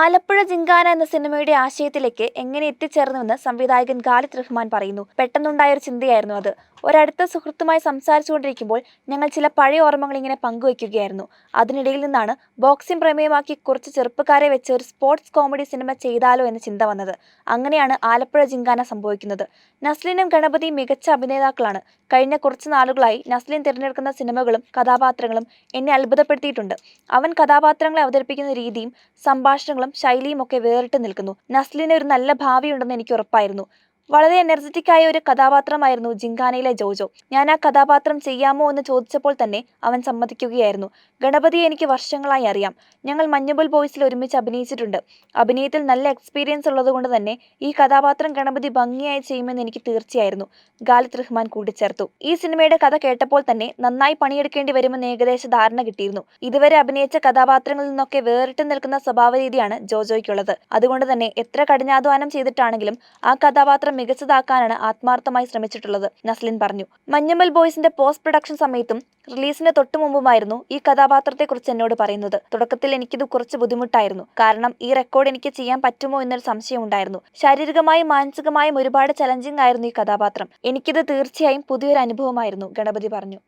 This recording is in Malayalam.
ആലപ്പുഴ ജിങ്കാന എന്ന സിനിമയുടെ ആശയത്തിലേക്ക് എങ്ങനെ എത്തിച്ചേർന്നുവെന്ന് സംവിധായകൻ ഖാലിദ് റഹ്മാൻ പറയുന്നു. പെട്ടെന്നുണ്ടായൊരു ചിന്തയായിരുന്നു അത്. ഒരടുത്ത സുഹൃത്തുമായി സംസാരിച്ചുകൊണ്ടിരിക്കുമ്പോൾ ഞങ്ങൾ ചില പഴയ ഓർമ്മകൾ ഇങ്ങനെ പങ്കുവയ്ക്കുകയായിരുന്നു. അതിനിടയിൽ നിന്നാണ് ബോക്സിംഗ് പ്രമേയമാക്കി കുറച്ച് ചെറുപ്പക്കാരെ വെച്ച് ഒരു സ്പോർട്സ് കോമഡി സിനിമ ചെയ്താലോ എന്ന ചിന്ത വന്നത്. അങ്ങനെയാണ് ആലപ്പുഴ ജിങ്കാന സംഭവിക്കുന്നത്. നസ്ലിനും ഗണപതിയും മികച്ച അഭിനേതാക്കളാണ്. കഴിഞ്ഞ കുറച്ച് നാളുകളായി നസ്ലിൻ തിരഞ്ഞെടുക്കുന്ന സിനിമകളും കഥാപാത്രങ്ങളും എന്നെ അത്ഭുതപ്പെടുത്തിയിട്ടുണ്ട്. അവൻ കഥാപാത്രങ്ങളെ അവതരിപ്പിക്കുന്ന രീതിയും സംഭാഷണങ്ങളും ശൈലിയും ഒക്കെ വേറിട്ട് നിൽക്കുന്നു. നസ്ലിന് ഒരു നല്ല ഭാവിയുണ്ടെന്ന് എനിക്ക് ഉറപ്പായിരുന്നു. വളരെ എനർജറ്റിക് ആയ ഒരു കഥാപാത്രമായിരുന്നു ജിങ്കാനയിലെ ജോജോ. ഞാൻ ആ കഥാപാത്രം ചെയ്യാമോ എന്ന് ചോദിച്ചപ്പോൾ തന്നെ അവൻ സമ്മതിക്കുകയായിരുന്നു. ഗണപതിയെ എനിക്ക് വർഷങ്ങളായി അറിയാം. ഞങ്ങൾ മഞ്ഞുമൽ ബോയ്സിൽ ഒരുമിച്ച് അഭിനയിച്ചിട്ടുണ്ട്. അഭിനയത്തിൽ നല്ല എക്സ്പീരിയൻസ് ഉള്ളതുകൊണ്ട് തന്നെ ഈ കഥാപാത്രം ഗണപതി ഭംഗിയായി ചെയ്യുമെന്ന് എനിക്ക് തീർച്ചയായിരുന്നു, ഖാലിദ് റഹ്മാൻ കൂട്ടിച്ചേർത്തു. ഈ സിനിമയുടെ കഥ കേട്ടപ്പോൾ തന്നെ നന്നായി പണിയെടുക്കേണ്ടി വരുമെന്ന് ഏകദേശ ധാരണ കിട്ടിയിരുന്നു. ഇതുവരെ അഭിനയിച്ച കഥാപാത്രങ്ങളിൽ നിന്നൊക്കെ വേറിട്ട് നിൽക്കുന്ന സ്വഭാവരീതിയാണ് ജോജോയ്ക്കുള്ളത്. അതുകൊണ്ട് തന്നെ എത്ര കഠിനാധ്വാനം ചെയ്തിട്ടാണെങ്കിലും ആ കഥാപാത്രം മികച്ചതാക്കാനാണ് ആത്മാർത്ഥമായി ശ്രമിച്ചിട്ടുള്ളത്, നസ്ലിൻ പറഞ്ഞു. മഞ്ഞുമൽ ബോയ്സിന്റെ പോസ്റ്റ് പ്രൊഡക്ഷൻ സമയത്തും റിലീസിന് തൊട്ടു മുമ്പുമായിരുന്നു ഈ കഥാപാത്രത്തെക്കുറിച്ച് എന്നോട് പറയുന്നത്. തുടക്കത്തിൽ എനിക്കിത് കുറച്ച് ബുദ്ധിമുട്ടായിരുന്നു. കാരണം ഈ റെക്കോർഡ് എനിക്ക് ചെയ്യാൻ പറ്റുമോ എന്നൊരു സംശയം ഉണ്ടായിരുന്നു. ശാരീരികമായും മാനസികമായും ഒരുപാട് ചലഞ്ചിങ് ആയിരുന്നു ഈ കഥാപാത്രം. എനിക്കിത് തീർച്ചയായും പുതിയൊരു അനുഭവമായിരുന്നു, ഗണപതി പറഞ്ഞു.